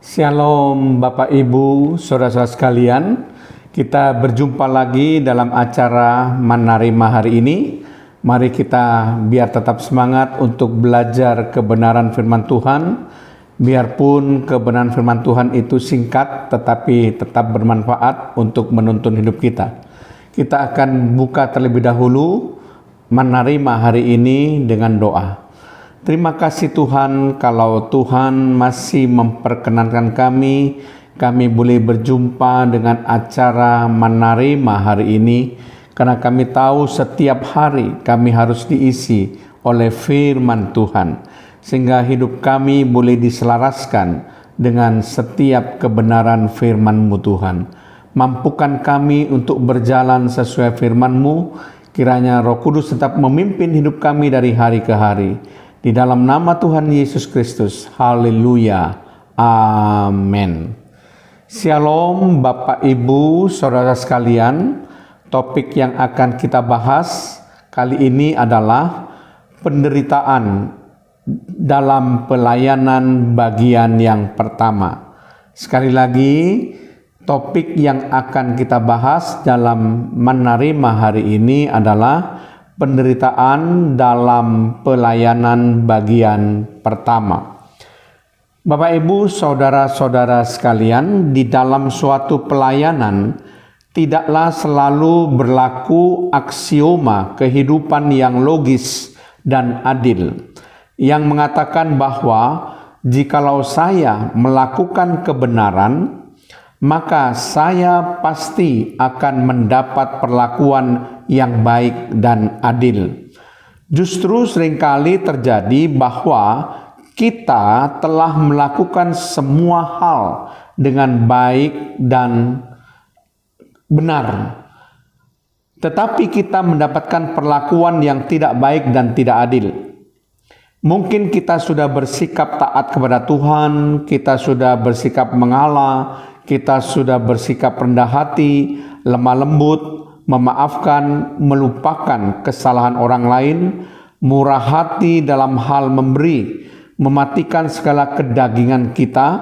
Shalom Bapak Ibu, saudara-saudara sekalian. Kita berjumpa lagi dalam acara Menerima hari ini. Mari kita biar tetap semangat untuk belajar kebenaran firman Tuhan. Biarpun kebenaran firman Tuhan itu singkat, tetapi tetap bermanfaat untuk menuntun hidup kita. Kita akan buka terlebih dahulu menerima hari ini dengan doa. Terima kasih Tuhan, kalau Tuhan masih memperkenankan kami boleh berjumpa dengan acara menerima hari ini, karena kami tahu setiap hari kami harus diisi oleh firman Tuhan, sehingga hidup kami boleh diselaraskan dengan setiap kebenaran firman-Mu Tuhan. Mampukan kami untuk berjalan sesuai firman-Mu, kiranya Roh Kudus tetap memimpin hidup kami dari hari ke hari. Di dalam nama Tuhan Yesus Kristus, haleluya, amin. Shalom Bapak Ibu, saudara sekalian. Topik yang akan kita bahas kali ini adalah penderitaan dalam pelayanan bagian yang pertama. Sekali lagi, topik yang akan kita bahas dalam menerima hari ini adalah penderitaan dalam pelayanan bagian pertama. Bapak Ibu, saudara-saudara sekalian, di dalam suatu pelayanan tidaklah selalu berlaku aksioma kehidupan yang logis dan adil, yang mengatakan bahwa jikalau saya melakukan kebenaran, maka saya pasti akan mendapat perlakuan yang baik dan adil. Justru seringkali terjadi bahwa kita telah melakukan semua hal dengan baik dan benar, tetapi kita mendapatkan perlakuan yang tidak baik dan tidak adil. Mungkin kita sudah bersikap taat kepada Tuhan, kita sudah bersikap mengalah, kita sudah bersikap rendah hati, lemah lembut, memaafkan, melupakan kesalahan orang lain, murah hati dalam hal memberi, mematikan segala kedagingan kita,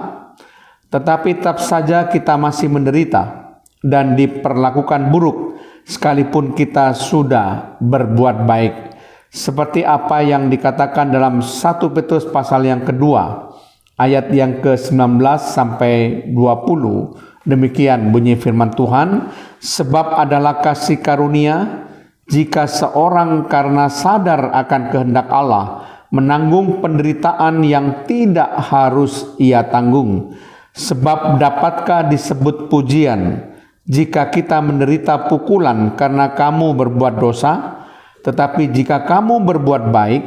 tetapi tetap saja kita masih menderita dan diperlakukan buruk sekalipun kita sudah berbuat baik. Seperti apa yang dikatakan dalam 1 Petrus pasal yang kedua, ayat yang ke-19 sampai 20, demikian bunyi firman Tuhan, sebab adalah kasih karunia jika seorang karena sadar akan kehendak Allah menanggung penderitaan yang tidak harus ia tanggung. Sebab dapatkah disebut pujian jika kita menderita pukulan karena kamu berbuat dosa? Tetapi jika kamu berbuat baik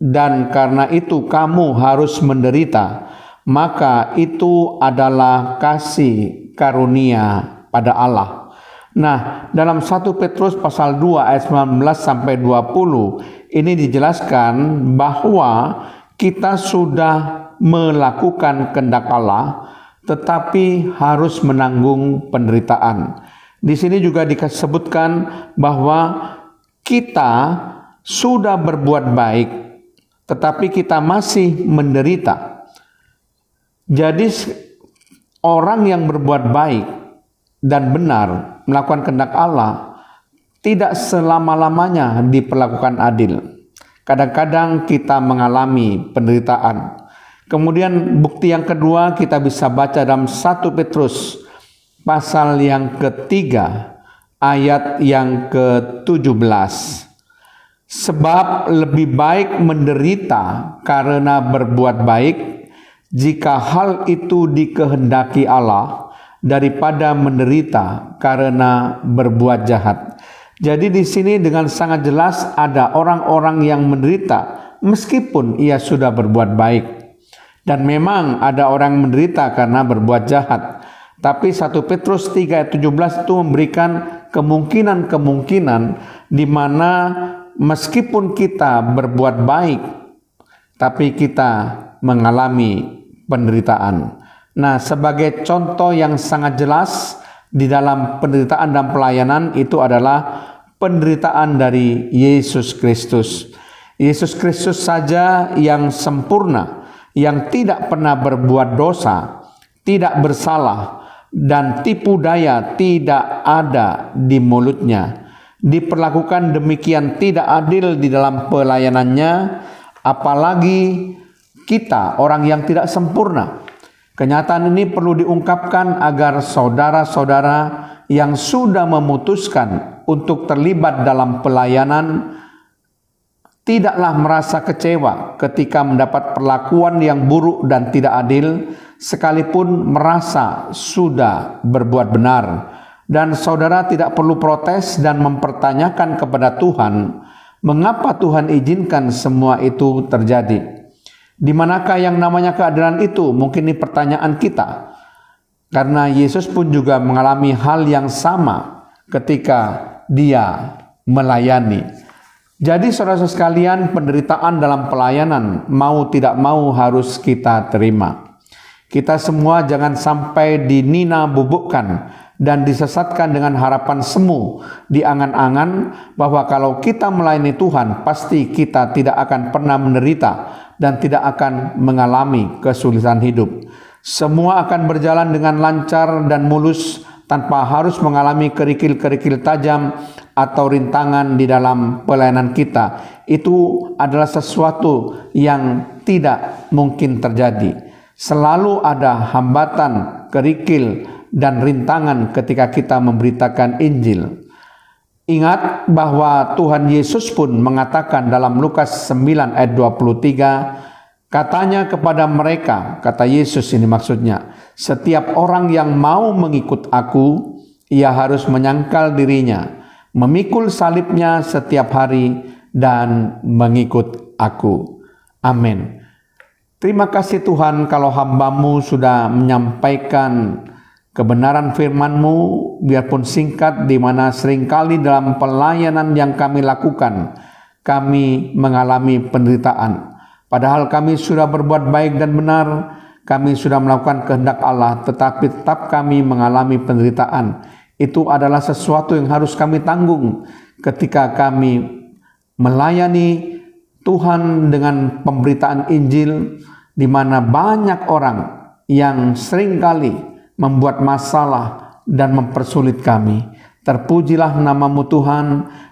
dan karena itu kamu harus menderita, maka itu adalah kasih karunia pada Allah. Nah, dalam 1 Petrus pasal 2 ayat 19 sampai 20 ini dijelaskan bahwa kita sudah melakukan kehendak Allah tetapi harus menanggung penderitaan. Di sini juga disebutkan bahwa kita sudah berbuat baik tetapi kita masih menderita. Jadi orang yang berbuat baik dan benar melakukan kehendak Allah tidak selama-lamanya diperlakukan adil. Kadang-kadang kita mengalami penderitaan. Kemudian bukti yang kedua kita bisa baca dalam 1 Petrus pasal yang ketiga ayat yang ke-17. Sebab lebih baik menderita karena berbuat baik jika hal itu dikehendaki Allah daripada menderita karena berbuat jahat. Jadi di sini dengan sangat jelas ada orang-orang yang menderita meskipun ia sudah berbuat baik. Dan memang ada orang menderita karena berbuat jahat. Tapi 1 Petrus 3 ayat 17 itu memberikan kemungkinan-kemungkinan di mana meskipun kita berbuat baik tapi kita mengalami penderitaan. Nah, sebagai contoh yang sangat jelas di dalam penderitaan dan pelayanan itu adalah penderitaan dari Yesus Kristus. Yesus Kristus saja yang sempurna, yang tidak pernah berbuat dosa, tidak bersalah, dan tipu daya tidak ada di mulutnya. Diperlakukan demikian tidak adil di dalam pelayanannya, apalagi kita orang yang tidak sempurna. Kenyataan ini perlu diungkapkan agar saudara-saudara yang sudah memutuskan untuk terlibat dalam pelayanan tidaklah merasa kecewa ketika mendapat perlakuan yang buruk dan tidak adil, sekalipun merasa sudah berbuat benar. Dan saudara tidak perlu protes dan mempertanyakan kepada Tuhan, mengapa Tuhan izinkan semua itu terjadi? Di manakah yang namanya keadilan itu? Mungkin ini pertanyaan kita. Karena Yesus pun juga mengalami hal yang sama ketika dia melayani. Jadi saudara sekalian, penderitaan dalam pelayanan mau tidak mau harus kita terima. Kita semua jangan sampai dinina bubukkan dan disesatkan dengan harapan semu di angan-angan bahwa kalau kita melayani Tuhan pasti kita tidak akan pernah menderita dan tidak akan mengalami kesulitan hidup. Semua akan berjalan dengan lancar dan mulus tanpa harus mengalami kerikil-kerikil tajam atau rintangan di dalam pelayanan kita. Itu adalah sesuatu yang tidak mungkin terjadi. Selalu ada hambatan, kerikil, dan rintangan ketika kita memberitakan Injil. Ingat bahwa Tuhan Yesus pun mengatakan dalam Lukas 9 ayat 23, katanya kepada mereka, kata Yesus ini maksudnya, setiap orang yang mau mengikut aku, ia harus menyangkal dirinya, memikul salibnya setiap hari, dan mengikut aku. Amin. Terima kasih Tuhan kalau hamba-Mu sudah menyampaikan kebenaran firman-Mu, biarpun singkat, di mana seringkali dalam pelayanan yang kami lakukan, kami mengalami penderitaan. Padahal kami sudah berbuat baik dan benar, kami sudah melakukan kehendak Allah, tetapi tetap kami mengalami penderitaan. Itu adalah sesuatu yang harus kami tanggung ketika kami melayani Tuhan dengan pemberitaan Injil, di mana banyak orang yang seringkali membuat masalah dan mempersulit kami. Terpujilah nama-Mu Tuhan,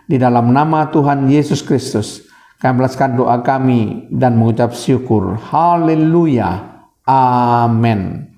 di dalam nama Tuhan Yesus Kristus kami balaskan doa kami dan mengucap syukur. Haleluya. Amin.